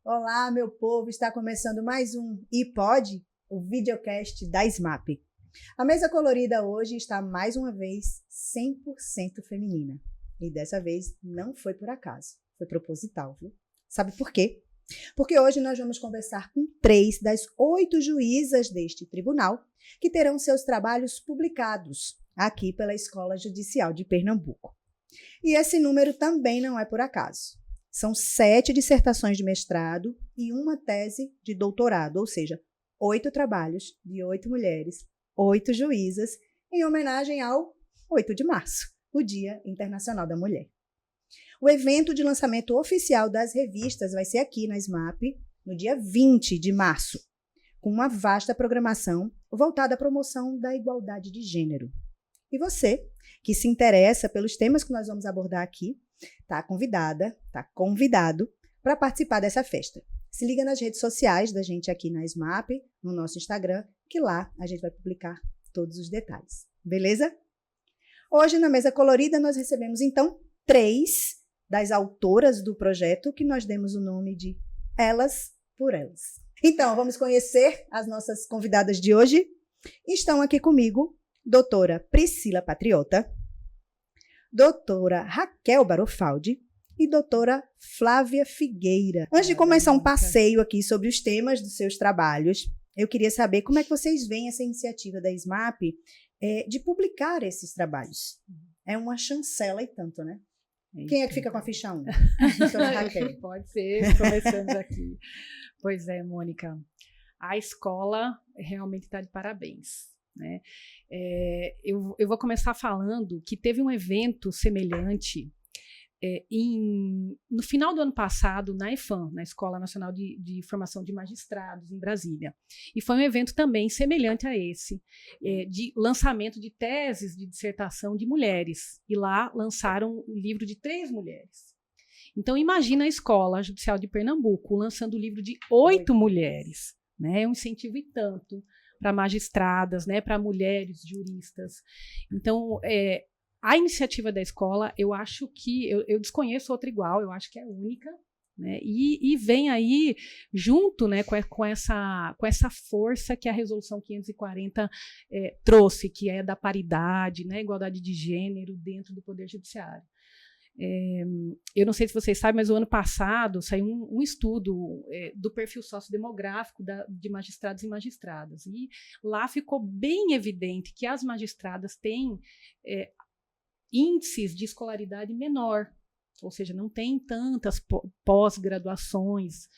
Olá, meu povo, está começando mais um E Pode, o videocast da SMAP. A mesa colorida hoje está mais uma vez 100% feminina. E dessa vez não foi por acaso, foi proposital, viu? Sabe por quê? Porque hoje nós vamos conversar com 3 das 8 juízas deste tribunal que terão seus trabalhos publicados aqui pela Escola Judicial de Pernambuco. E esse número também não é por acaso. São 7 dissertações de mestrado e uma tese de doutorado, ou seja, 8 trabalhos de 8 mulheres, 8 juízas, em homenagem ao 8 de março, o Dia Internacional da Mulher. O evento de lançamento oficial das revistas vai ser aqui na SMAP, no dia 20 de março, com uma vasta programação voltada à promoção da igualdade de gênero. E você, que se interessa pelos temas que nós vamos abordar aqui, está convidada, está convidado para participar dessa festa. Se liga nas redes sociais da gente aqui na SMAP, no nosso Instagram, que lá a gente vai publicar todos os detalhes. Beleza? Hoje, na mesa colorida, nós recebemos, então, 3 das autoras do projeto, que nós demos o nome de Elas por Elas. Então, vamos conhecer as nossas convidadas de hoje. Estão aqui comigo doutora Priscila Patriota, doutora Raquel Barofaldi e doutora Flávia Figueira. Antes de começar um passeio aqui sobre os temas dos seus trabalhos, eu queria saber como é que vocês veem essa iniciativa da SMAP de publicar esses trabalhos. É uma chancela e tanto, né? Quem é que fica com a ficha 1? Raquel. Pode ser, começamos aqui. Pois é, Mônica, a escola realmente está de parabéns. Né? Eu vou começar falando que teve um evento semelhante no final do ano passado na EFAM, na Escola Nacional de Formação de Magistrados, em Brasília. E foi um evento também semelhante a esse, de lançamento de teses de dissertação de mulheres. E lá lançaram o livro de 3 mulheres. Então, imagina a Escola Judicial de Pernambuco lançando o livro de 8 mulheres. Né? É um incentivo e tanto para magistradas, né, para mulheres juristas. Então, a iniciativa da escola, eu acho que, eu desconheço outra igual, eu acho que é única, né, e vem aí junto, né, com essa força que a Resolução 540 trouxe, que é da paridade, né, igualdade de gênero dentro do Poder Judiciário. Eu não sei se vocês sabem, mas o ano passado saiu um estudo do perfil sociodemográfico de magistrados e magistradas. E lá ficou bem evidente que as magistradas têm índices de escolaridade menor, ou seja, não tem tantas pós-graduações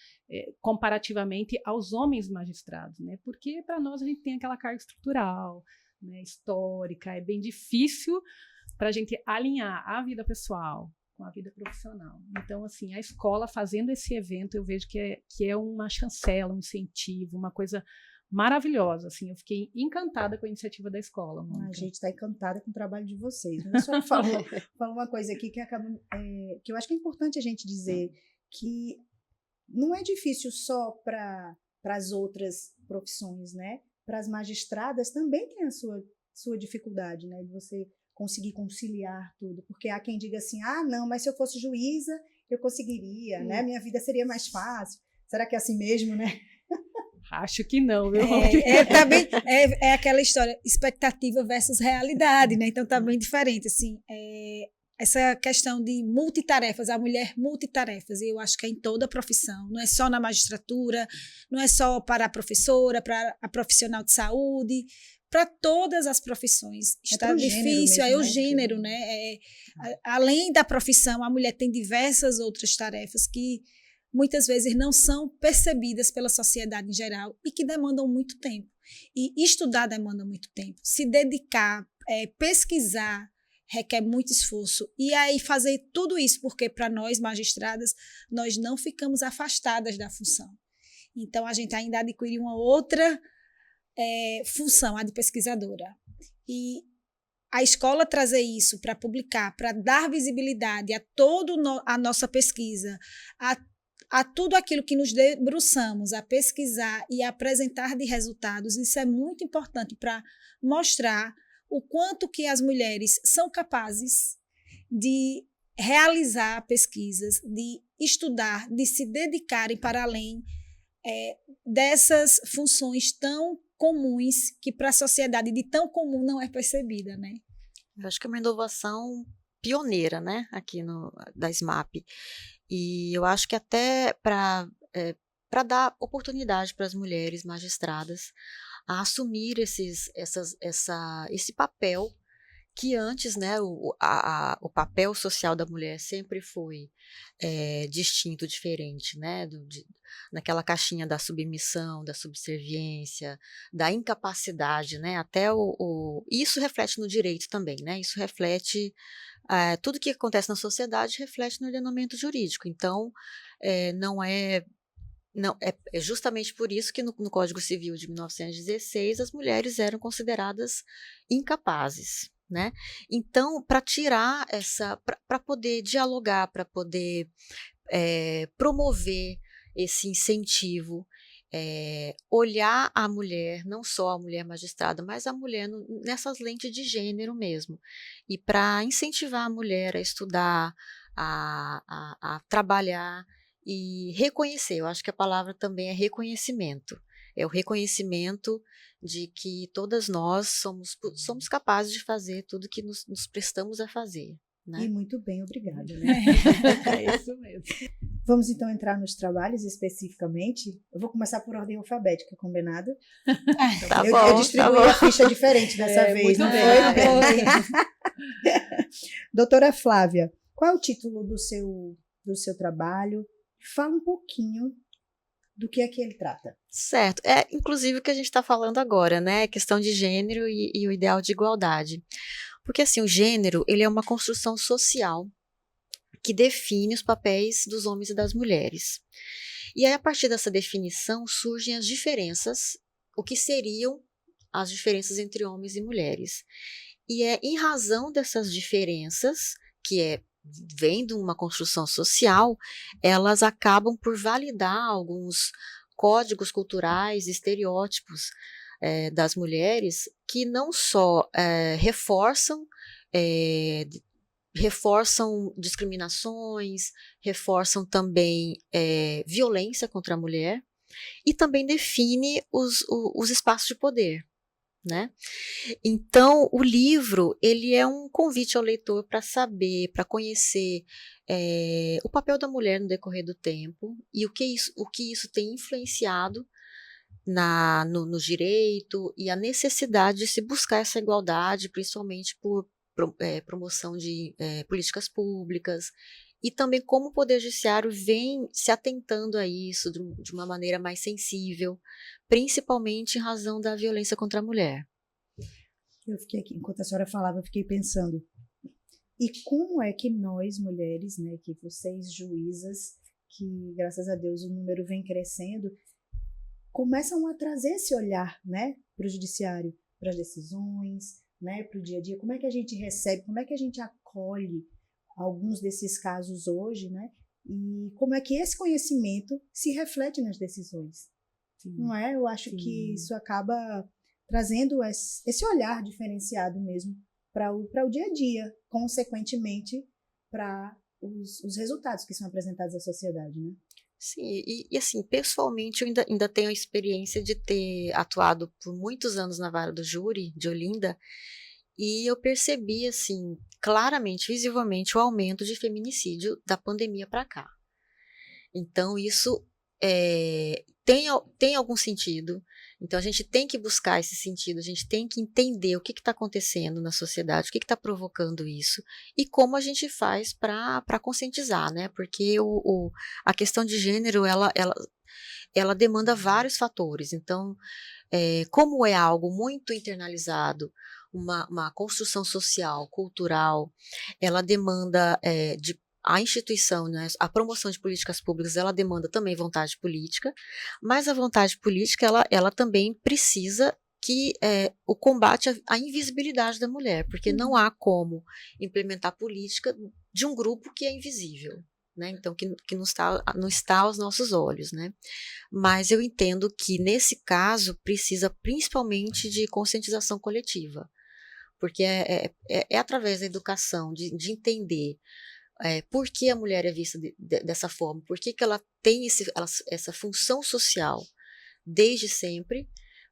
comparativamente aos homens magistrados, né? Porque para nós a gente tem aquela carga estrutural, né, histórica, é bem difícil para a gente alinhar a vida pessoal com a vida profissional. Então, assim, a escola fazendo esse evento, eu vejo que é uma chancela, um incentivo, uma coisa maravilhosa. Assim, eu fiquei encantada com a iniciativa da escola. Mônica. A gente está encantada com o trabalho de vocês. Mas a senhora falou uma coisa aqui que que eu acho que é importante a gente dizer, que não é difícil só para as outras profissões, né? Para as magistradas também tem a sua dificuldade, né? De você conseguir conciliar tudo, porque há quem diga assim, não, mas se eu fosse juíza, eu conseguiria, né? Minha vida seria mais fácil. Será que é assim mesmo, né? Acho que não, viu? Também é aquela história, expectativa versus realidade, né? Então tá bem diferente, assim, essa questão de multitarefas, a mulher multitarefas, e eu acho que é em toda a profissão, não é só na magistratura, não é só para a professora, para a profissional de saúde, para todas as profissões. Está difícil, mesmo, o gênero, né? Além da profissão, a mulher tem diversas outras tarefas que muitas vezes não são percebidas pela sociedade em geral e que demandam muito tempo. E estudar demanda muito tempo. Se dedicar, pesquisar, requer muito esforço. E aí fazer tudo isso, porque para nós, magistradas, nós não ficamos afastadas da função. Então, a gente ainda adquire uma outra função, a de pesquisadora. E a escola trazer isso para publicar, para dar visibilidade a toda a nossa pesquisa, a tudo aquilo que nos debruçamos a pesquisar e a apresentar de resultados, isso é muito importante para mostrar o quanto que as mulheres são capazes de realizar pesquisas, de estudar, de se dedicarem para além dessas funções tão comuns que para a sociedade de tão comum não é percebida, né? Eu acho que é uma inovação pioneira, né, aqui da SMAP. E eu acho que até para dar oportunidade para as mulheres magistradas a assumir esse papel que antes, né, o papel social da mulher sempre foi distinto, diferente, né, naquela caixinha da submissão, da subserviência, da incapacidade, né, até isso reflete no direito também, né, isso reflete, tudo que acontece na sociedade reflete no ordenamento jurídico, então não é justamente por isso que no Código Civil de 1916 as mulheres eram consideradas incapazes, né? Então, para tirar para poder dialogar, para poder promover esse incentivo, olhar a mulher, não só a mulher magistrada, mas a mulher nessas lentes de gênero mesmo, e para incentivar a mulher a estudar, a trabalhar e reconhecer. Eu acho que a palavra também é reconhecimento. É o reconhecimento de que todas nós somos capazes de fazer tudo que nos prestamos a fazer. Né? E muito bem, obrigada. Né? É isso mesmo. Vamos então entrar nos trabalhos especificamente. Eu vou começar por ordem alfabética, combinado? Eu distribuí a ficha diferente dessa vez, não foi? Doutora Flávia, qual é o título do seu trabalho? Fala um pouquinho do que é que ele trata. Certo. Inclusive o que a gente está falando agora, né? Questão de gênero e o ideal de igualdade. Porque, assim, o gênero, ele é uma construção social que define os papéis dos homens e das mulheres. E aí, a partir dessa definição, surgem as diferenças, o que seriam as diferenças entre homens e mulheres. E é em razão dessas diferenças, que vem de uma construção social, elas acabam por validar alguns códigos culturais, estereótipos das mulheres, que não só reforçam discriminações, reforçam também violência contra a mulher, e também define os espaços de poder. Né? Então, o livro ele é um convite ao leitor para saber, para conhecer o papel da mulher no decorrer do tempo e o que isso tem influenciado no direito e a necessidade de se buscar essa igualdade, principalmente por promoção de políticas públicas, e também como o Poder Judiciário vem se atentando a isso de uma maneira mais sensível, principalmente em razão da violência contra a mulher. Eu fiquei aqui, enquanto a senhora falava, eu fiquei pensando, e como é que nós, mulheres, né, que vocês, juízas, que graças a Deus o número vem crescendo, começam a trazer esse olhar, né, para o judiciário, para as decisões, né, para o dia a dia, como é que a gente recebe, como é que a gente acolhe alguns desses casos hoje, né, e como é que esse conhecimento se reflete nas decisões. Sim. Não é? Eu acho que isso acaba trazendo esse olhar diferenciado mesmo para o dia a dia, consequentemente para os resultados que são apresentados à sociedade, né? Sim, e assim, pessoalmente eu ainda tenho a experiência de ter atuado por muitos anos na vara do júri de Olinda, e eu percebi, assim, claramente, visivelmente, o aumento de feminicídio da pandemia para cá. Então, isso tem algum sentido. Então, a gente tem que buscar esse sentido, a gente tem que entender o que está acontecendo na sociedade, o que está provocando isso, e como a gente faz para conscientizar, né? Porque a questão de gênero, ela demanda vários fatores. Então, como é algo muito internalizado, uma construção social, cultural, ela demanda a instituição, né, a promoção de políticas públicas, ela demanda também vontade política, mas a vontade política, ela também precisa que o combate à invisibilidade da mulher, porque não há como implementar política de um grupo que é invisível, né? Então, que não está aos nossos olhos, né? Mas eu entendo que, nesse caso, precisa principalmente de conscientização coletiva, porque é através da educação, de entender por que a mulher é vista dessa forma, por que ela tem essa função social desde sempre,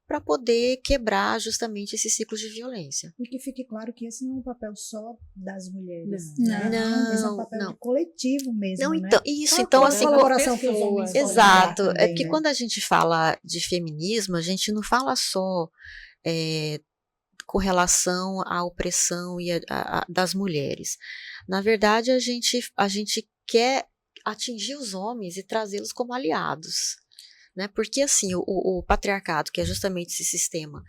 para poder quebrar justamente esse ciclo de violência. E que fique claro que esse não é um papel só das mulheres. Não. Esse é um papel coletivo mesmo, não, né? então, isso, Só então a assim, colaboração que os homens podem exato, dar também, porque né? quando a gente fala de feminismo, a gente não fala só com relação à opressão das mulheres. Na verdade, a gente quer atingir os homens e trazê-los como aliados. Né? Porque assim, o patriarcado, que é justamente esse sistema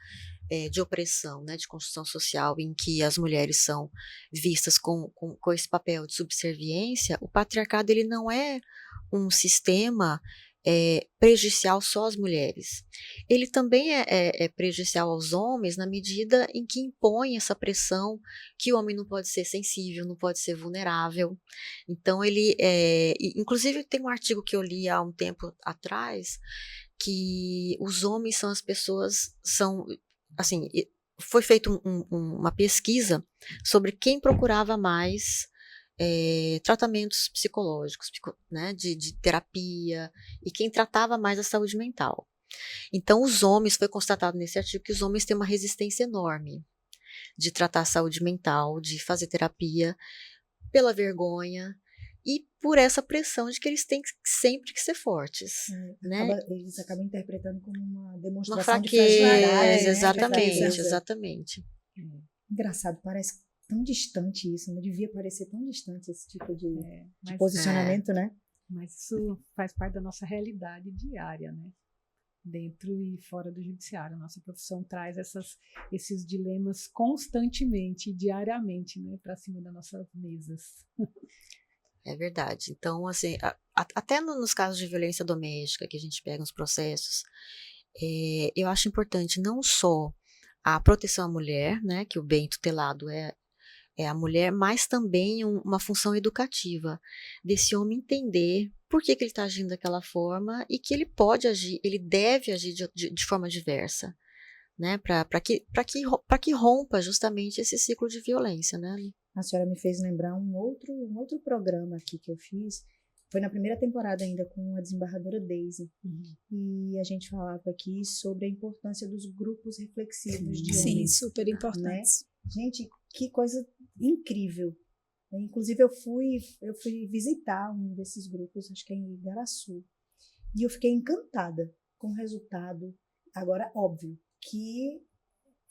de opressão, né, de construção social, em que as mulheres são vistas com esse papel de subserviência, o patriarcado ele não é um sistema prejudicial só às mulheres. Ele também é prejudicial aos homens na medida em que impõe essa pressão que o homem não pode ser sensível, não pode ser vulnerável. Então inclusive tem um artigo que eu li há um tempo atrás, que os homens são as pessoas, assim, foi feita uma pesquisa sobre quem procurava mais tratamentos psicológicos, né, de terapia, e quem tratava mais a saúde mental. Então, os homens, foi constatado nesse artigo que os homens têm uma resistência enorme de tratar a saúde mental, de fazer terapia, pela vergonha e por essa pressão de que eles têm sempre que ser fortes. Né? Eles acabam interpretando como uma demonstração uma fraqueza, de fragilidade. Exatamente. Engraçado, parece tão distante isso, não devia parecer tão distante esse tipo de posicionamento, né? Mas isso faz parte da nossa realidade diária, né? Dentro e fora do judiciário. A nossa profissão traz esses dilemas constantemente, diariamente, né, para cima das nossas mesas. É verdade. Então, assim, até nos casos de violência doméstica que a gente pega nos processos, eu acho importante não só a proteção à mulher, né, que o bem tutelado é a mulher, mas também uma função educativa desse homem entender por que ele está agindo daquela forma e que ele pode agir, ele deve agir de forma diversa, né, para que rompa justamente esse ciclo de violência, né? A senhora me fez lembrar um outro programa aqui que eu fiz, foi na primeira temporada ainda com a desembargadora Daisy, e a gente falava aqui sobre a importância dos grupos reflexivos de homens. Sim, super importantes. Né? Gente, que coisa incrível. Inclusive, eu fui visitar um desses grupos, acho que é em Igaraçu, e eu fiquei encantada com o resultado. Agora, óbvio, que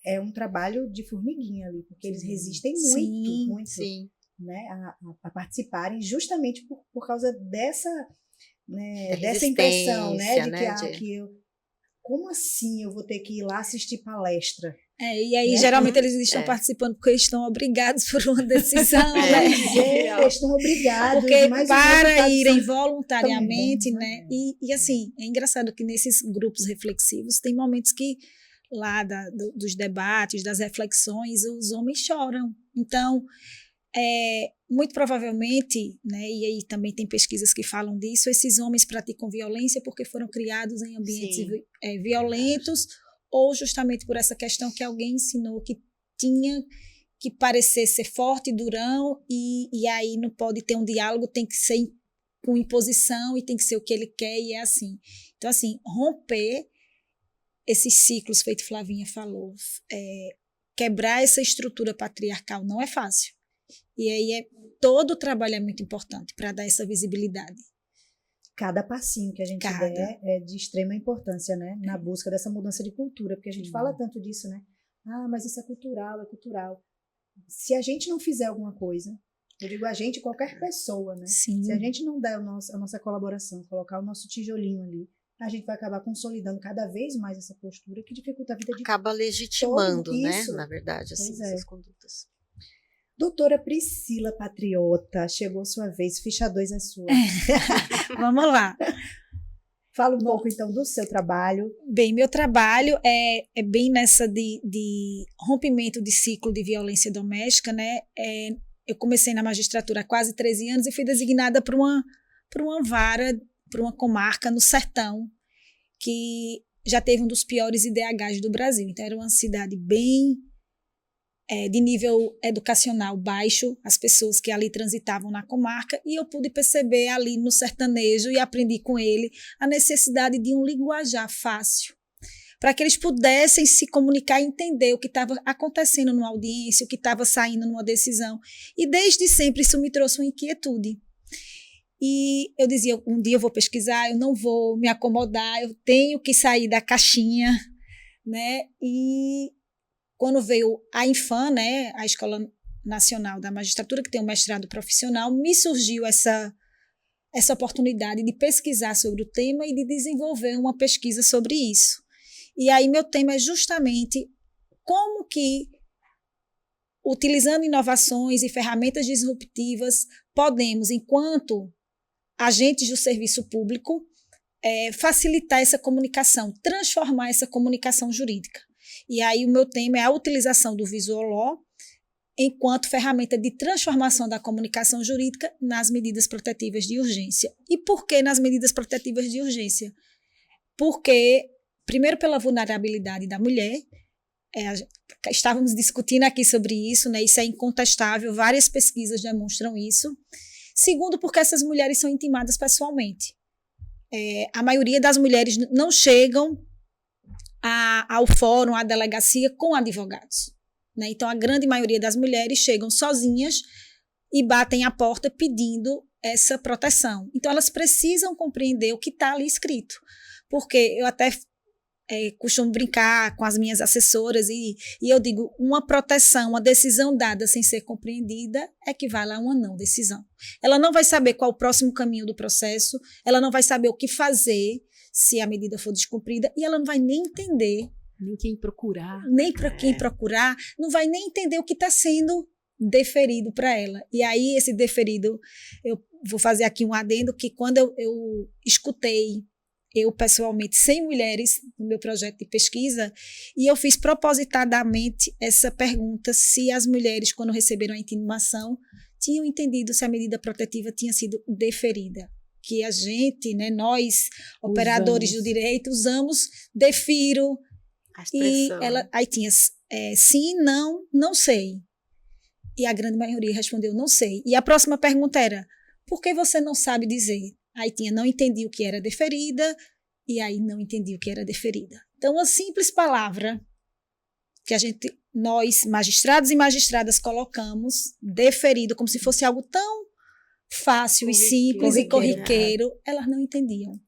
é um trabalho de formiguinha ali, porque eles resistem muito, né, a participarem, justamente por causa dessa impressão, né, de que eu, como assim eu vou ter que ir lá assistir palestra? E aí, geralmente, eles estão participando porque eles estão obrigados por uma decisão, né? Eles estão obrigados. Porque para irem voluntariamente, bom, né? E assim, é engraçado que nesses grupos reflexivos tem momentos que lá dos debates, das reflexões, os homens choram. Então, muito provavelmente, né, e aí também tem pesquisas que falam disso, esses homens praticam violência porque foram criados em ambientes violentos, ou justamente por essa questão que alguém ensinou que tinha que parecer ser forte e durão, e aí não pode ter um diálogo, tem que ser com imposição e tem que ser o que ele quer, e é assim. Então, assim, romper esses ciclos, feito Flavinha falou, quebrar essa estrutura patriarcal não é fácil. E aí todo o trabalho é muito importante para dar essa visibilidade. Cada passinho que a gente der é de extrema importância, né? Na busca dessa mudança de cultura, porque a gente fala tanto disso, né? Mas isso é cultural. Se a gente não fizer alguma coisa, eu digo a gente, qualquer pessoa, né? Sim. Se a gente não der a nossa colaboração, colocar o nosso tijolinho ali, a gente vai acabar consolidando cada vez mais essa postura que dificulta a vida de acaba legitimando, né? Isso. Na verdade, assim, essas condutas. Doutora Priscila Patriota, chegou sua vez, ficha 2 é sua. Vamos lá. Fala um pouco, então, do seu trabalho. Bem, meu trabalho é bem nessa de rompimento de ciclo de violência doméstica, né? Eu comecei na magistratura há quase 13 anos e fui designada para uma vara, para uma comarca no sertão, que já teve um dos piores IDHs do Brasil. Então, era uma cidade bem de nível educacional baixo, as pessoas que ali transitavam na comarca, e eu pude perceber ali no sertanejo, e aprendi com ele, a necessidade de um linguajar fácil, para que eles pudessem se comunicar e entender o que estava acontecendo numa audiência, o que estava saindo numa decisão. E desde sempre isso me trouxe uma inquietude. E eu dizia, um dia eu vou pesquisar, eu não vou me acomodar, eu tenho que sair da caixinha, né? E quando veio a Infam, né, a Escola Nacional da Magistratura, que tem um mestrado profissional, me surgiu essa oportunidade de pesquisar sobre o tema e de desenvolver uma pesquisa sobre isso. E aí meu tema é justamente como que, utilizando inovações e ferramentas disruptivas, podemos, enquanto agentes do serviço público, facilitar essa comunicação, transformar essa comunicação jurídica. E aí o meu tema é a utilização do Visual Law enquanto ferramenta de transformação da comunicação jurídica nas medidas protetivas de urgência. E por que nas medidas protetivas de urgência? Porque, primeiro, pela vulnerabilidade da mulher, estávamos discutindo aqui sobre isso, né? Isso é incontestável, várias pesquisas demonstram isso. Segundo, porque essas mulheres são intimadas pessoalmente. A maioria das mulheres não chegam ao fórum, à delegacia com advogados, né? Então, a grande maioria das mulheres chegam sozinhas e batem a porta pedindo essa proteção. Então, elas precisam compreender o que está ali escrito, porque eu até costumo brincar com as minhas assessoras e eu digo, uma proteção, uma decisão dada sem ser compreendida equivale a uma não decisão. Ela não vai saber qual o próximo caminho do processo, ela não vai saber o que fazer se a medida for descumprida, e ela não vai nem entender. Nem quem procurar. Nem para quem procurar, não vai nem entender o que está sendo deferido para ela. E aí, esse deferido, eu vou fazer aqui um adendo, que quando eu escutei, eu pessoalmente, 100 mulheres no meu projeto de pesquisa, e eu fiz propositadamente essa pergunta, se as mulheres, quando receberam a intimação, tinham entendido se a medida protetiva tinha sido deferida. Que a gente, né, nós, operadores do direito, usamos defiro. E aí tinha sim, não, não sei. E a grande maioria respondeu não sei. E a próxima pergunta era, por que você não sabe dizer? Aí tinha não entendi o que era deferida, e aí não entendi o que era deferida. Então, uma simples palavra que nós, magistrados e magistradas, colocamos, deferido, como se fosse algo tão fácil e simples e corriqueiro, elas não entendiam.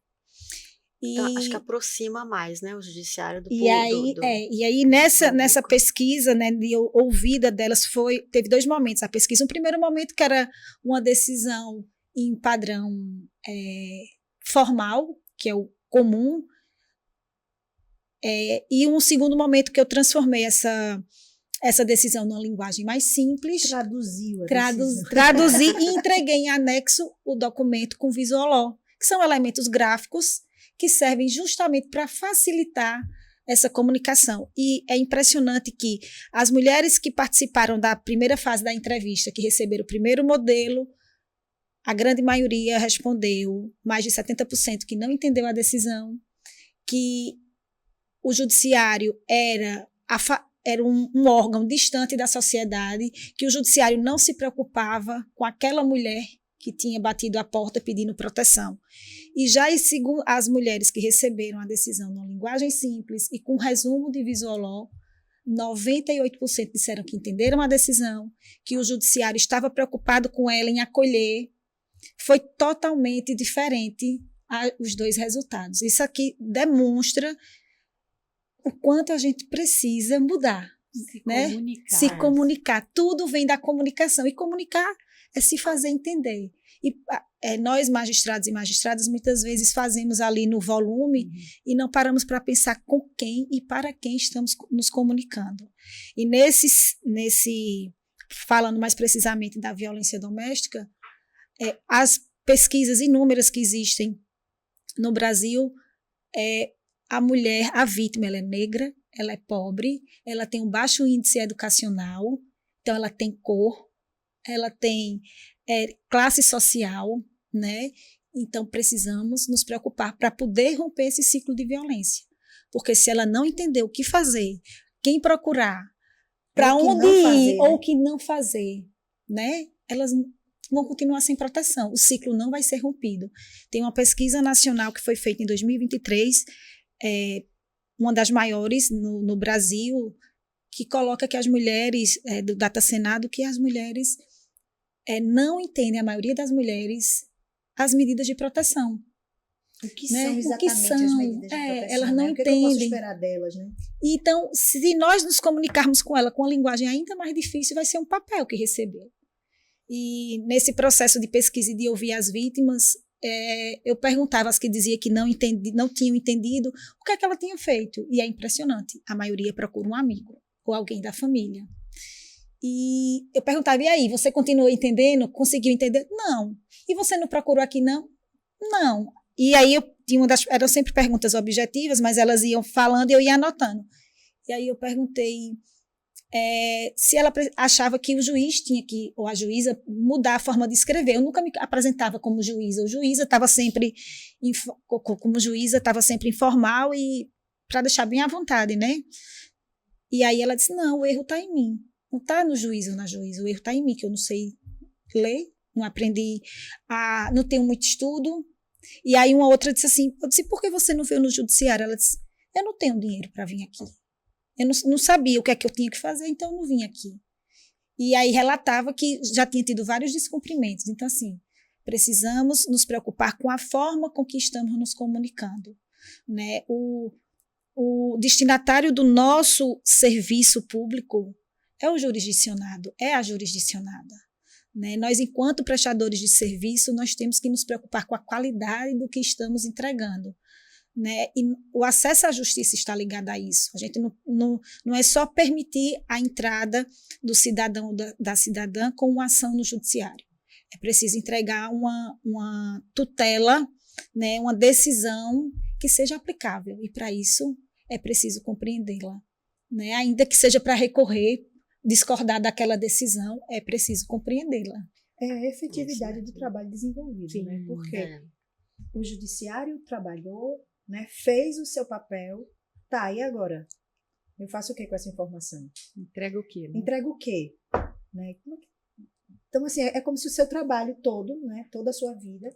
Então, acho que aproxima mais, né, o judiciário do povo. E aí nessa pesquisa, né, de ouvida delas, teve 2 momentos a pesquisa. Um primeiro momento que era uma decisão em padrão formal, que é o comum, e um segundo momento que eu transformei essa decisão numa linguagem mais simples. Traduzi e entreguei em anexo o documento com Visual Law, que são elementos gráficos que servem justamente para facilitar essa comunicação. E é impressionante que as mulheres que participaram da primeira fase da entrevista, que receberam o primeiro modelo, a grande maioria respondeu, mais de 70%, que não entendeu a decisão, que o judiciário era um órgão distante da sociedade, que o judiciário não se preocupava com aquela mulher que tinha batido a porta pedindo proteção. E já as mulheres que receberam a decisão numa linguagem simples e com resumo de Visual Law, 98% disseram que entenderam a decisão, que o judiciário estava preocupado com ela em acolher. Foi totalmente diferente os 2 resultados. Isso aqui demonstra o quanto a gente precisa mudar, se comunicar. Tudo vem da comunicação. E comunicar é se fazer entender. E nós, magistrados e magistradas, muitas vezes fazemos ali no volume e não paramos para pensar com quem e para quem estamos nos comunicando. E falando mais precisamente da violência doméstica, as pesquisas inúmeras que existem no Brasil, a mulher, a vítima, ela é negra, ela é pobre, ela tem um baixo índice educacional, então ela tem cor, ela tem classe social, né? Então precisamos nos preocupar para poder romper esse ciclo de violência, porque se ela não entender o que fazer, quem procurar, para Ou que onde não ir fazer, né? ou o que não fazer, né? Elas vão continuar sem proteção. O ciclo não vai ser rompido. Tem uma pesquisa nacional que foi feita em 2023, uma das maiores no Brasil, que coloca que as mulheres, do Data Senado, que as mulheres não entendem, a maioria das mulheres, as medidas de proteção. O que Né? são O exatamente que as são? medidas de proteção? Elas não né? O que é que eu posso entendem. esperar delas, né? Então, se nós nos comunicarmos com ela com uma linguagem ainda mais difícil, vai ser um papel que recebeu. E nesse processo de pesquisa e de ouvir as vítimas, eu perguntava às que diziam que não tinham entendido o que é que ela tinha feito. E é impressionante. A maioria procura um amigo ou alguém da família. E eu perguntava, e aí, você continuou entendendo? Conseguiu entender? Não. E você não procurou aqui, não? Não. E aí eram sempre perguntas objetivas, mas elas iam falando e eu ia anotando. E aí eu perguntei se ela achava que o juiz tinha que, ou a juíza, mudar a forma de escrever. Eu nunca me apresentava como juíza. O juíza estava sempre, como juíza, estava sempre informal e para deixar bem à vontade, né? E aí ela disse, não, o erro está em mim. Não está no juiz ou na juíza, o erro está em mim, que eu não sei ler, não aprendi, não tenho muito estudo. E aí uma outra disse assim, eu disse, por que você não veio no judiciário? Ela disse, eu não tenho dinheiro para vir aqui. Eu não sabia o que é que eu tinha que fazer, então eu não vim aqui. E aí relatava que já tinha tido vários descumprimentos. Então, assim, precisamos nos preocupar com a forma com que estamos nos comunicando. Né? O destinatário do nosso serviço público é o jurisdicionado, é a jurisdicionada. Né? Nós, enquanto prestadores de serviço, nós temos que nos preocupar com a qualidade do que estamos entregando. Né? E o acesso à justiça está ligado a isso. A gente não é só permitir a entrada do cidadão ou da cidadã com uma ação no judiciário. É preciso entregar uma tutela, né? Uma decisão que seja aplicável. E, para isso, é preciso compreendê-la. Né? Ainda que seja para recorrer, discordar daquela decisão, é preciso compreendê-la. É a efetividade do trabalho desenvolvido. Sim, né? Porque o judiciário trabalhou, né, fez o seu papel, tá, e agora? Eu faço o que com essa informação? Entrega o quê? Né? Entrega o quê? Né? Então, assim, é como se o seu trabalho todo, né, toda a sua vida,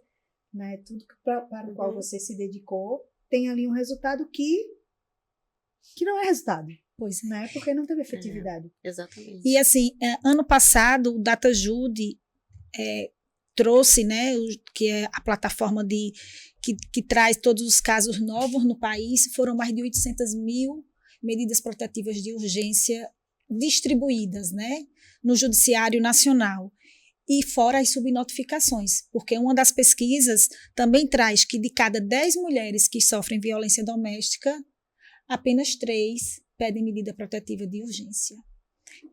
né, tudo para o qual você se dedicou, tem ali um resultado que não é resultado. Pois é. Né? Porque não teve efetividade. Exatamente. E, assim, ano passado, o DataJude trouxe, né, que é a plataforma que traz todos os casos novos no país, foram mais de 800 mil medidas protetivas de urgência distribuídas, né, no Judiciário Nacional. E fora as subnotificações, porque uma das pesquisas também traz que de cada 10 mulheres que sofrem violência doméstica, apenas 3 pedem medida protetiva de urgência.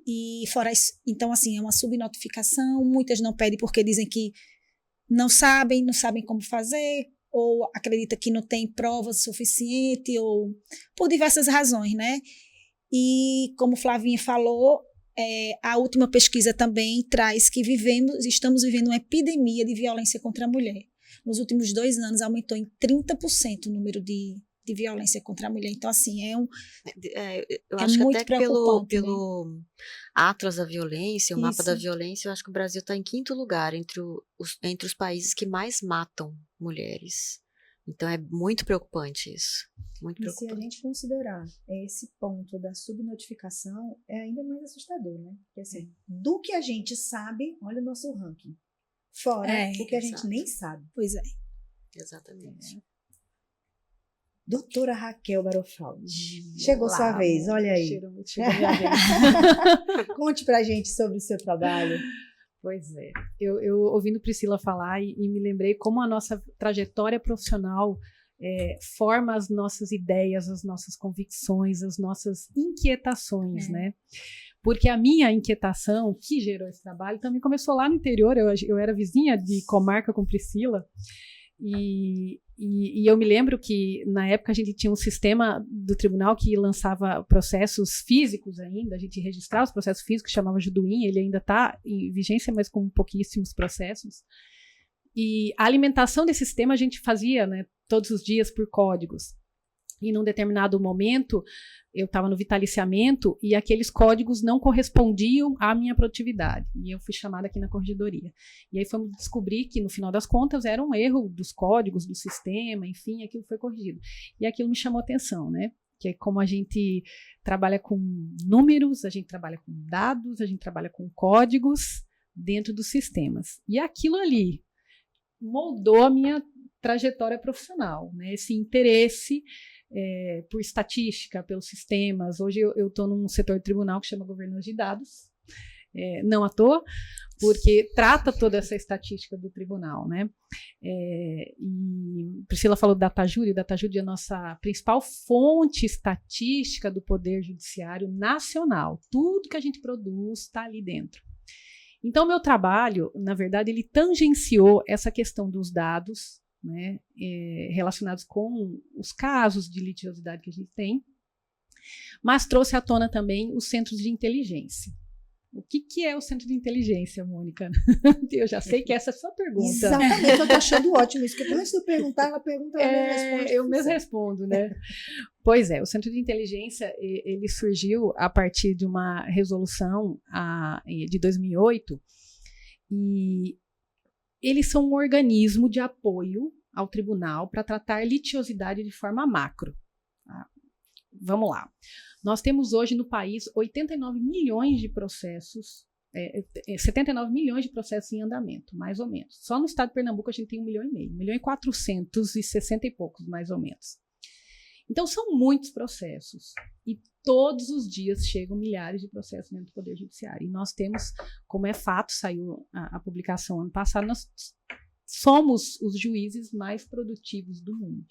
E fora isso, então, assim, é uma subnotificação, muitas não pedem porque dizem que não sabem como fazer, ou acredita que não tem provas suficiente, ou por diversas razões, né? E como Flavinha falou, a última pesquisa também traz que estamos vivendo uma epidemia de violência contra a mulher. Nos últimos 2 anos aumentou em 30% o número de violência contra a mulher. Então, assim, eu acho que até pelo Atlas da Violência, o Mapa da Violência, eu acho que o Brasil está em 5º lugar entre os países que mais matam mulheres. Então, é muito preocupante isso. Muito preocupante. E se a gente considerar esse ponto da subnotificação, é ainda mais assustador, né? Porque, assim, do que a gente sabe, olha o nosso ranking. Fora o que a gente nem sabe. Pois é. Exatamente. Doutora Raquel Barofaldi, chegou sua vez, olha aí. Chegou minha vez. Conte pra gente sobre o seu trabalho. Pois é, eu ouvindo Priscila falar e me lembrei como a nossa trajetória profissional forma as nossas ideias, as nossas convicções, as nossas inquietações, né? Porque a minha inquietação, que gerou esse trabalho, também começou lá no interior. Eu era vizinha de comarca com Priscila, e eu me lembro que na época a gente tinha um sistema do tribunal que lançava processos físicos ainda, a gente registrava os processos físicos, chamava Juduim, ele ainda está em vigência, mas com pouquíssimos processos. E a alimentação desse sistema a gente fazia, né, todos os dias por códigos. E num determinado momento, eu estava no vitaliciamento e aqueles códigos não correspondiam à minha produtividade. E eu fui chamada aqui na corregedoria. E aí fomos descobrir que, no final das contas, era um erro dos códigos, do sistema, enfim, aquilo foi corrigido. E aquilo me chamou atenção, né? Que é como a gente trabalha com números, a gente trabalha com dados, a gente trabalha com códigos dentro dos sistemas. E aquilo ali moldou a minha trajetória profissional, né? Esse interesse por estatística, pelos sistemas. Hoje eu estou num setor de tribunal que chama governança de dados, não à toa, porque trata toda essa estatística do tribunal, né? E Priscila falou do DataJury. O DataJury é a nossa principal fonte estatística do Poder Judiciário Nacional. Tudo que a gente produz está ali dentro. Então, o meu trabalho, na verdade, ele tangenciou essa questão dos dados, né, relacionados com os casos de litigiosidade que a gente tem, mas trouxe à tona também os centros de inteligência. O que é o centro de inteligência, Mônica? Eu já sei que essa é a sua pergunta. Exatamente, eu estou achando ótimo isso, porque antes de eu perguntar, ela pergunta, eu mesmo respondo, né? Pois é, o centro de inteligência, ele surgiu a partir de uma resolução de 2008, e eles são um organismo de apoio ao tribunal para tratar litigiosidade de forma macro. Tá? Vamos lá. Nós temos hoje no país 89 milhões de processos, 79 milhões de processos em andamento, mais ou menos. Só no estado de Pernambuco a gente tem 1,5 milhão, 1.460 e poucos, mais ou menos. Então, são muitos processos e todos os dias chegam milhares de processos dentro do Poder Judiciário. E nós temos, como é fato, saiu a publicação ano passado, nós somos os juízes mais produtivos do mundo.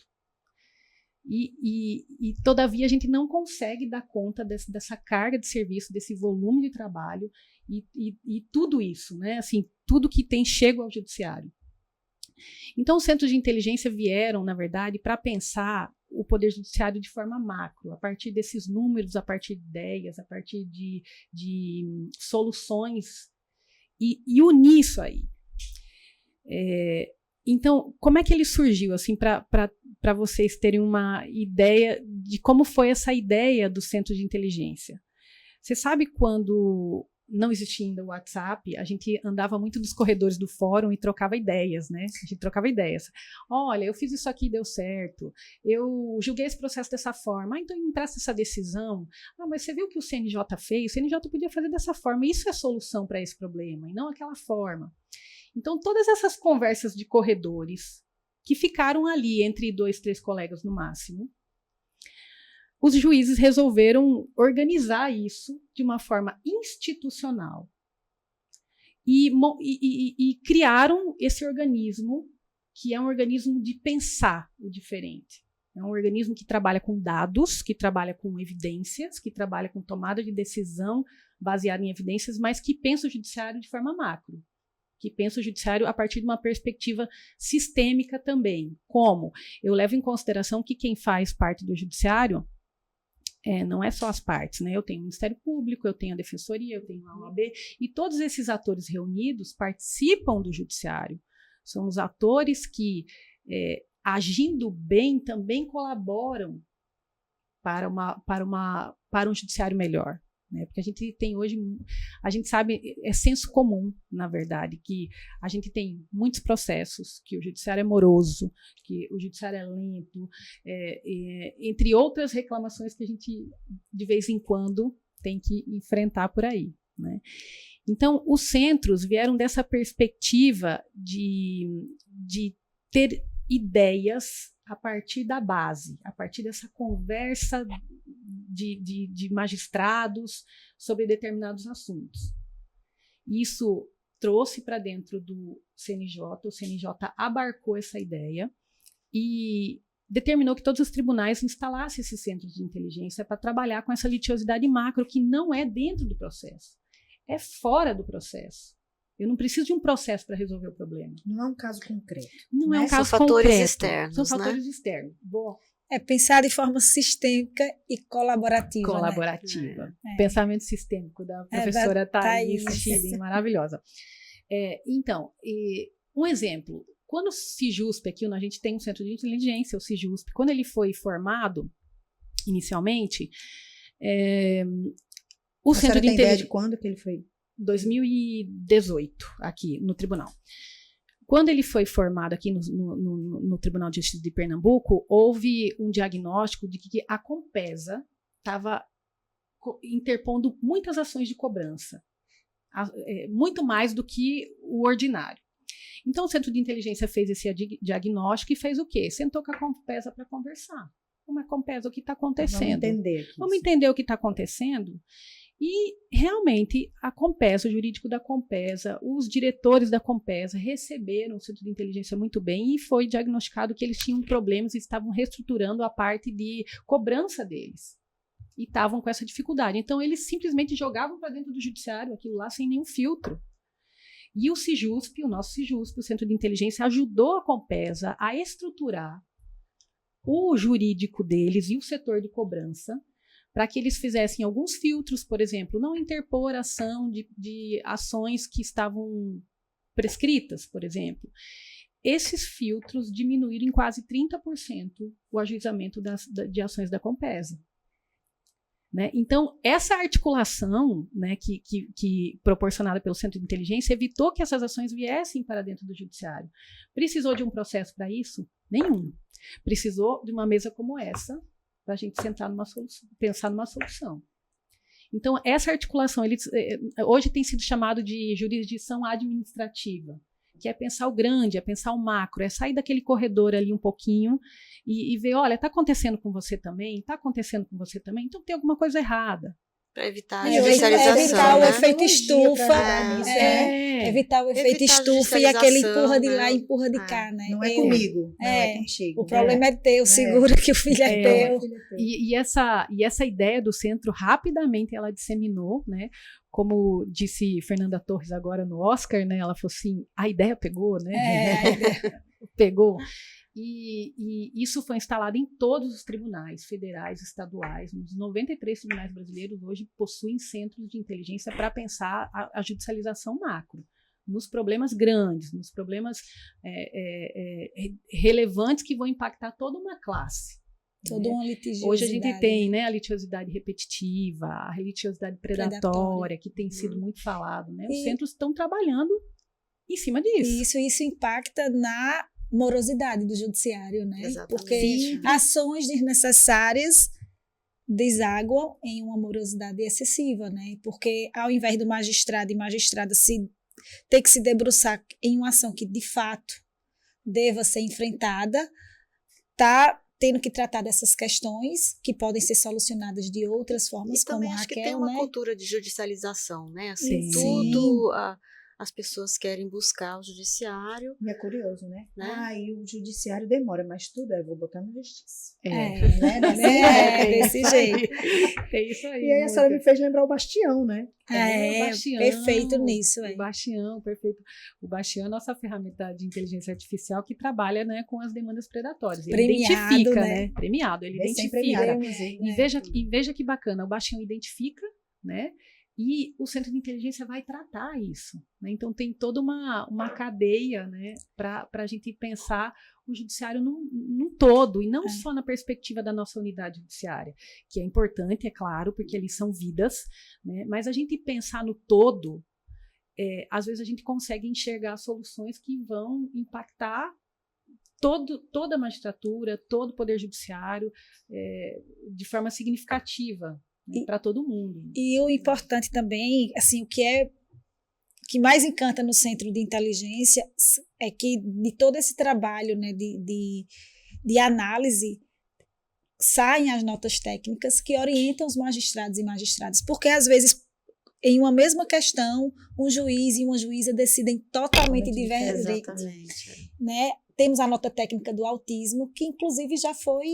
E todavia, a gente não consegue dar conta dessa carga de serviço, desse volume de trabalho e tudo isso, né? Assim, tudo que chega ao Judiciário. Então, os centros de inteligência vieram, na verdade, para pensar o Poder Judiciário de forma macro, a partir desses números, a partir de ideias, a partir de soluções, e unir isso aí. Então, como é que ele surgiu, assim, para vocês terem uma ideia de como foi essa ideia do centro de inteligência? Você sabe quando não existia ainda o WhatsApp, a gente andava muito nos corredores do fórum e trocava ideias, né? A gente trocava ideias. Olha, eu fiz isso aqui e deu certo. Eu julguei esse processo dessa forma. Então, me empresta essa decisão. Mas você viu o que o CNJ fez? O CNJ podia fazer dessa forma. Isso é solução para esse problema, e não aquela forma. Então, todas essas conversas de corredores que ficaram ali entre 2, 3 colegas no máximo, os juízes resolveram organizar isso de uma forma institucional e criaram esse organismo, que é um organismo de pensar o diferente. É um organismo que trabalha com dados, que trabalha com evidências, que trabalha com tomada de decisão baseada em evidências, mas que pensa o judiciário de forma macro, que pensa o judiciário a partir de uma perspectiva sistêmica também. Como? Eu levo em consideração que quem faz parte do judiciário não é só as partes, né? Eu tenho o Ministério Público, eu tenho a Defensoria, eu tenho a OAB, e todos esses atores reunidos participam do judiciário. São os atores que, agindo bem, também colaboram para um judiciário melhor. Né? Porque a gente tem hoje, a gente sabe, é senso comum, na verdade, que a gente tem muitos processos, que o judiciário é moroso, que o judiciário é lento, entre outras reclamações que a gente, de vez em quando, tem que enfrentar por aí. Né? Então, os centros vieram dessa perspectiva de ter ideias a partir da base, a partir dessa conversa de magistrados sobre determinados assuntos. Isso trouxe para dentro do CNJ, o CNJ abarcou essa ideia e determinou que todos os tribunais instalassem esses centros de inteligência para trabalhar com essa litigiosidade macro, que não é dentro do processo, é fora do processo. Eu não preciso de um processo para resolver o problema. Não é um caso concreto. Não é um caso concreto. São fatores externos. São fatores externos. Bom, pensar de forma sistêmica e colaborativa. Colaborativa. Né? Pensamento sistêmico da professora Thaís Schilling, maravilhosa. Então, um exemplo. Quando o CIJUSP, aqui a gente tem um centro de inteligência, o CIJUSP, quando ele foi formado, inicialmente, A senhora tem ideia de quando que ele foi? 2018, aqui no tribunal. Quando ele foi formado aqui no Tribunal de Justiça de Pernambuco, houve um diagnóstico de que a Compesa estava interpondo muitas ações de cobrança, muito mais do que o ordinário. Então, o Centro de Inteligência fez esse diagnóstico e fez o quê? Sentou com a Compesa para conversar. Como é Compesa, o que está acontecendo? Vamos entender o que está acontecendo. E, realmente, a Compesa, o jurídico da Compesa, os diretores da Compesa receberam o Centro de Inteligência muito bem e foi diagnosticado que eles tinham problemas e estavam reestruturando a parte de cobrança deles. E estavam com essa dificuldade. Então, eles simplesmente jogavam para dentro do judiciário aquilo lá sem nenhum filtro. E o Sijusp, o nosso Sijusp, o Centro de Inteligência, ajudou a Compesa a estruturar o jurídico deles e o setor de cobrança para que eles fizessem alguns filtros, por exemplo, não interpor ação de ações que estavam prescritas, por exemplo. Esses filtros diminuíram em quase 30% o ajuizamento de ações da Compesa. Né? Então, essa articulação, né, que proporcionada pelo Centro de Inteligência evitou que essas ações viessem para dentro do judiciário. Precisou de um processo para isso? Nenhum. Precisou de uma mesa como essa para a gente sentar pensar numa solução. Então, essa articulação, hoje tem sido chamado de jurisdição administrativa, que é pensar o grande, é pensar o macro, é sair daquele corredor ali um pouquinho e ver, olha, está acontecendo com você também? Está acontecendo com você também? Então tem alguma coisa errada. Para evitar a judicialização, evitar né? o efeito estufa. Evitar o efeito estufa e aquele empurra de lá e empurra de cá, né? Não é comigo, não é contigo. O problema é teu, segura que o filho é teu. E essa ideia do centro, rapidamente ela disseminou, né? Como disse Fernanda Torres agora no Oscar, né? Ela falou assim, a ideia pegou, né? Pegou. E isso foi instalado em todos os tribunais federais, estaduais. Nos 93 tribunais brasileiros hoje possuem centros de inteligência para pensar a judicialização macro, nos problemas grandes, nos problemas relevantes que vão impactar toda uma classe. Toda uma litigiosidade. Hoje a gente tem, né, a litigiosidade repetitiva, a litigiosidade predatória, que tem sido muito falado. Né? Os centros estão trabalhando em cima disso. Isso impacta na morosidade do judiciário, né? Exatamente. Porque ações desnecessárias desaguam em uma morosidade excessiva, né? Porque ao invés do magistrado e magistrada ter que se debruçar em uma ação que de fato deva ser enfrentada, tá tendo que tratar dessas questões que podem ser solucionadas de outras formas, e também como acho Raquel, que tem uma né? cultura de judicialização, né? Assim, Sim. tudo as pessoas querem buscar o judiciário. E é curioso, né? Né? E o judiciário demora, mas tudo vou botar na justiça. Desse jeito. É isso aí. E aí a senhora me fez lembrar o Bastião, né? O Bastião, perfeito nisso. O Bastião, perfeito. O Bastião é a nossa ferramenta de inteligência artificial que trabalha, né, com as demandas predatórias. Ele identifica, né? Premiado, ele identifica. E veja que bacana, o Bastião identifica, né? E o Centro de Inteligência vai tratar isso. Né? Então, tem toda uma cadeia, né, para a gente pensar o judiciário num todo, e não só na perspectiva da nossa unidade judiciária, que é importante, é claro, porque eles são vidas, né? Mas a gente pensar no todo, às vezes a gente consegue enxergar soluções que vão impactar toda a magistratura, todo o poder judiciário, de forma significativa. Para todo mundo. E o importante também, assim, o que mais encanta no Centro de Inteligência é que de todo esse trabalho, né, de análise, saem as notas técnicas que orientam os magistrados e magistradas, porque às vezes em uma mesma questão um juiz e uma juíza decidem totalmente diferente, né? Temos a nota técnica do autismo, que inclusive já foi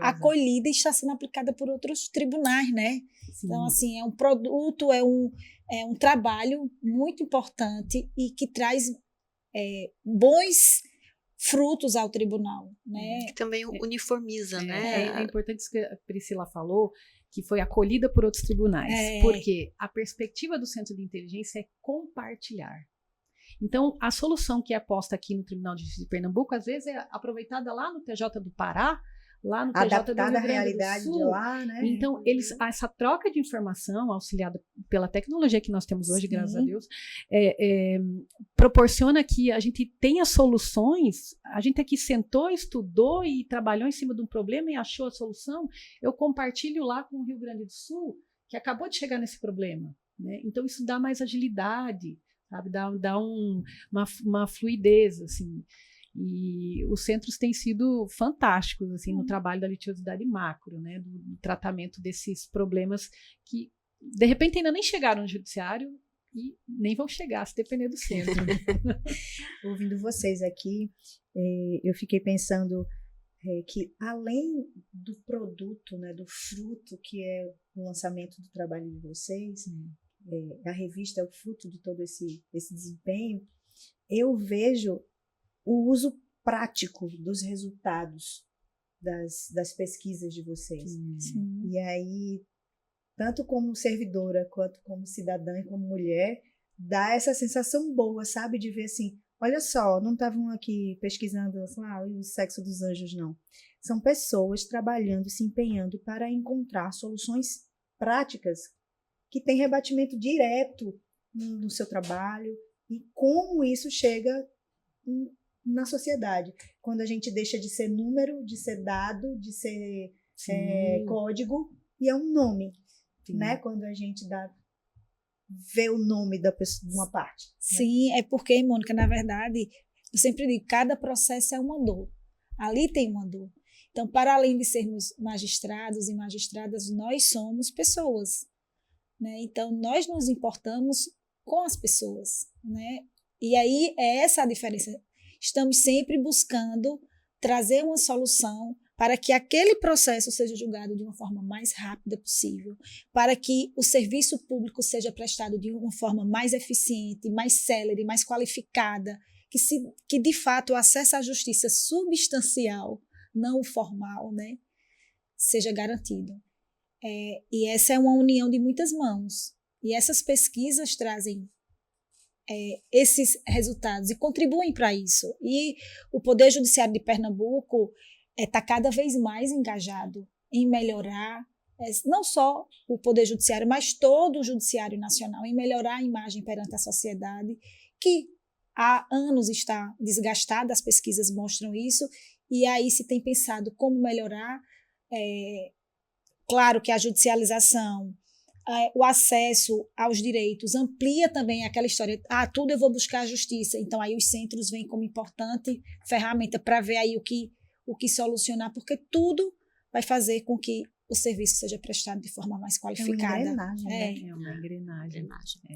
acolhida e está sendo aplicada por outros tribunais, né? Sim. Então, assim, é um produto, é um trabalho muito importante e que traz bons frutos ao tribunal, né? Que também uniformiza, né? É importante isso que a Priscila falou, que foi acolhida por outros tribunais, porque a perspectiva do Centro de Inteligência é compartilhar. Então, a solução que é posta aqui no Tribunal de Justiça de Pernambuco, às vezes é aproveitada lá no TJ do Pará, lá no PJ do Adaptada Rio à Grande do realidade Sul. de lá, né? Então, essa troca de informação, auxiliada pela tecnologia que nós temos hoje, graças a Deus, proporciona que a gente tenha soluções. A gente aqui sentou, estudou e trabalhou em cima de um problema e achou a solução. Eu compartilho lá com o Rio Grande do Sul, que acabou de chegar nesse problema, né? Então, isso dá mais agilidade, sabe? Dá uma fluidez, assim. E os centros têm sido fantásticos assim, no trabalho da litigiosidade macro, né? Do tratamento desses problemas que, de repente, ainda nem chegaram no judiciário e nem vão chegar, se depender do centro. Ouvindo vocês aqui, eu fiquei pensando que, além do produto, né, do fruto que é o lançamento do trabalho de vocês, a revista é o fruto de todo esse desempenho, eu vejo o uso prático dos resultados das pesquisas de vocês. Sim. E aí, tanto como servidora, quanto como cidadã e como mulher, dá essa sensação boa, sabe? De ver assim, olha só, não estavam aqui pesquisando o sexo dos anjos, não. São pessoas trabalhando, se empenhando para encontrar soluções práticas que têm rebatimento direto no seu trabalho e como isso chega na sociedade, quando a gente deixa de ser número, de ser dado, de ser código, e é um nome, né? Quando a gente vê o nome da pessoa, de uma parte. Sim, é porque, Mônica, na verdade, eu sempre digo, cada processo é uma dor. Ali tem uma dor. Então, para além de sermos magistrados e magistradas, nós somos pessoas, né? Então, nós nos importamos com as pessoas, né? E aí é essa a diferença. Estamos sempre buscando trazer uma solução para que aquele processo seja julgado de uma forma mais rápida possível, para que o serviço público seja prestado de uma forma mais eficiente, mais célere, mais qualificada, que de fato o acesso à justiça substancial, não o formal, né, seja garantido. E essa é uma união de muitas mãos. E essas pesquisas trazem esses resultados e contribuem para isso. E o Poder Judiciário de Pernambuco está cada vez mais engajado em melhorar, não só o Poder Judiciário, mas todo o Judiciário Nacional, em melhorar a imagem perante a sociedade, que há anos está desgastada, as pesquisas mostram isso, e aí se tem pensado como melhorar. Claro que a judicialização, o acesso aos direitos amplia também aquela história, tudo eu vou buscar a justiça, então aí os centros vêm como importante ferramenta para ver aí o que solucionar, porque tudo vai fazer com que o serviço seja prestado de forma mais qualificada. É uma engrenagem, né? É uma engrenagem.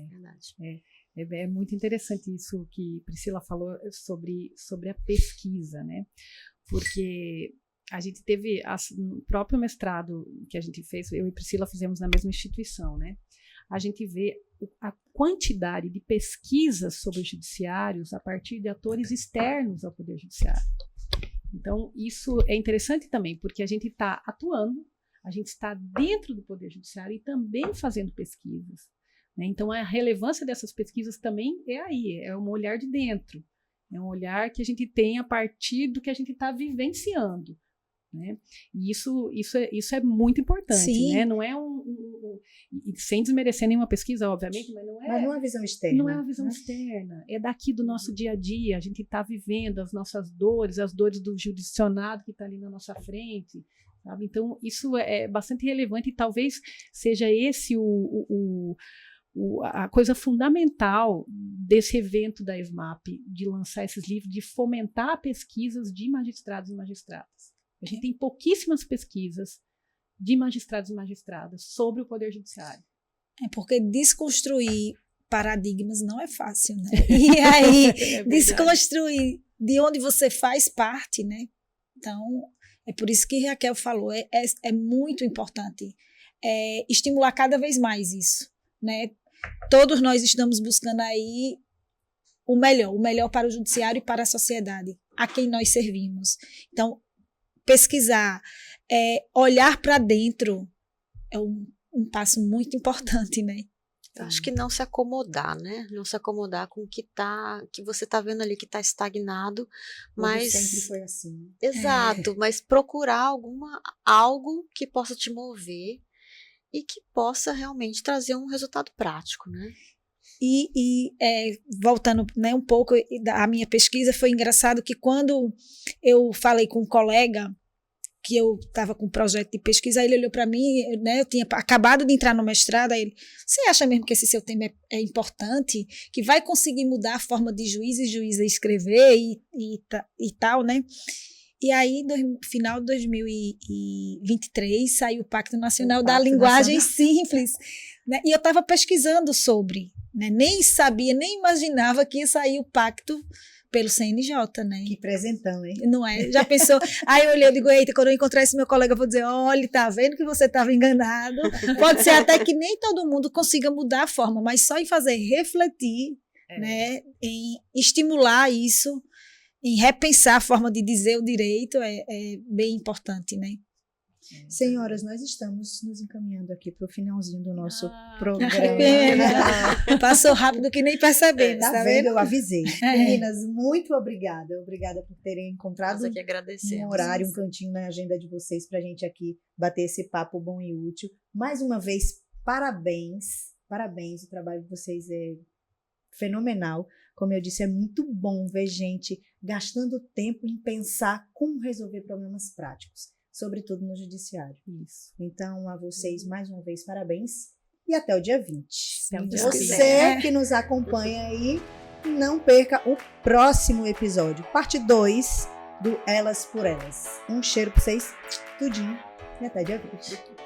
Verdade. É muito interessante isso que Priscila falou sobre a pesquisa, né? Porque a gente teve no próprio mestrado que a gente fez, eu e Priscila fizemos na mesma instituição, né? A gente vê a quantidade de pesquisas sobre os judiciários a partir de atores externos ao Poder Judiciário. Então, isso é interessante também, porque a gente está atuando, a gente está dentro do Poder Judiciário e também fazendo pesquisas, né? Então, a relevância dessas pesquisas também é um olhar de dentro, é um olhar que a gente tem a partir do que a gente está vivenciando, né? E isso é muito importante. Sim. Né? Não é sem desmerecer nenhuma pesquisa, obviamente, mas não é uma visão externa. Não é uma visão externa, é daqui do nosso dia a dia, a gente está vivendo as nossas dores, as dores do jurisdicionado que está ali na nossa frente, sabe? Então, isso é bastante relevante e talvez seja esse a coisa fundamental desse evento da SMAP, de lançar esses livros, de fomentar pesquisas de magistrados e magistradas. A gente tem pouquíssimas pesquisas de magistrados e magistradas sobre o Poder Judiciário. Porque desconstruir paradigmas não é fácil, né? E aí, desconstruir de onde você faz parte, né? Então, é por isso que Raquel falou, é muito importante estimular cada vez mais isso, né? Todos nós estamos buscando aí o melhor para o judiciário e para a sociedade, a quem nós servimos. Então, pesquisar, olhar para dentro é um passo muito importante, né? Eu acho que não se acomodar, né? Não se acomodar com o que você está vendo ali que está estagnado, mas sempre foi assim. Exato, mas procurar algo que possa te mover e que possa realmente trazer um resultado prático, né? Voltando, né, um pouco da minha pesquisa, foi engraçado que quando eu falei com um colega que eu estava com um projeto de pesquisa, aí ele olhou para mim, né, eu tinha acabado de entrar no mestrado, aí ele, você acha mesmo que esse seu tema é importante, que vai conseguir mudar a forma de juiz e juíza escrever e tal, né? E aí, no final de 2023, saiu o Pacto Nacional da Linguagem Simples, né? E eu estava pesquisando sobre, né? Nem sabia, nem imaginava que ia sair o pacto pelo CNJ, né? Que presentão, hein? Não é? Já pensou? Aí eu olhei e digo, eita, quando eu encontrar esse meu colega, eu vou dizer, olha, tá vendo que você estava enganado? Pode ser até que nem todo mundo consiga mudar a forma, mas só em fazer refletir, né? Em estimular isso, em repensar a forma de dizer o direito é bem importante, né? Senhoras, nós estamos nos encaminhando aqui para o finalzinho do nosso programa. Passou rápido que nem percebemos, tá vendo? Eu avisei. Meninas, muito obrigada. Obrigada por terem encontrado um horário, um cantinho na agenda de vocês para a gente aqui bater esse papo bom e útil. Mais uma vez, parabéns. Parabéns, o trabalho de vocês é fenomenal. Como eu disse, é muito bom ver gente gastando tempo em pensar como resolver problemas práticos, sobretudo no judiciário. Isso. Então, a vocês, mais uma vez, parabéns. E até o dia 20. Você que nos acompanha aí, não perca o próximo episódio, parte 2 do Elas por Elas. Um cheiro para vocês, tudinho, e até dia 20.